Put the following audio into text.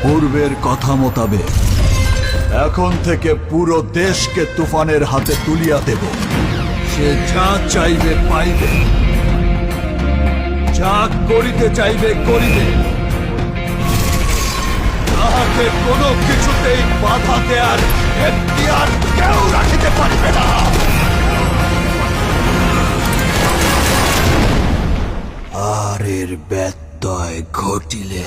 পূর্বের কথা মোতাবেক এখন থেকে পুরো দেশকে তুফানের হাতে তুলিয়া দেব। সে যা চাইবে পাইবে, যা করিতে চাইবে করিবে। তাহাকে কোনো কিছুতেই বাধা দেয়ার এখতিয়ার কেউ রাখিতে পারবে না। আর এর ব্যত্যয় ঘটিলে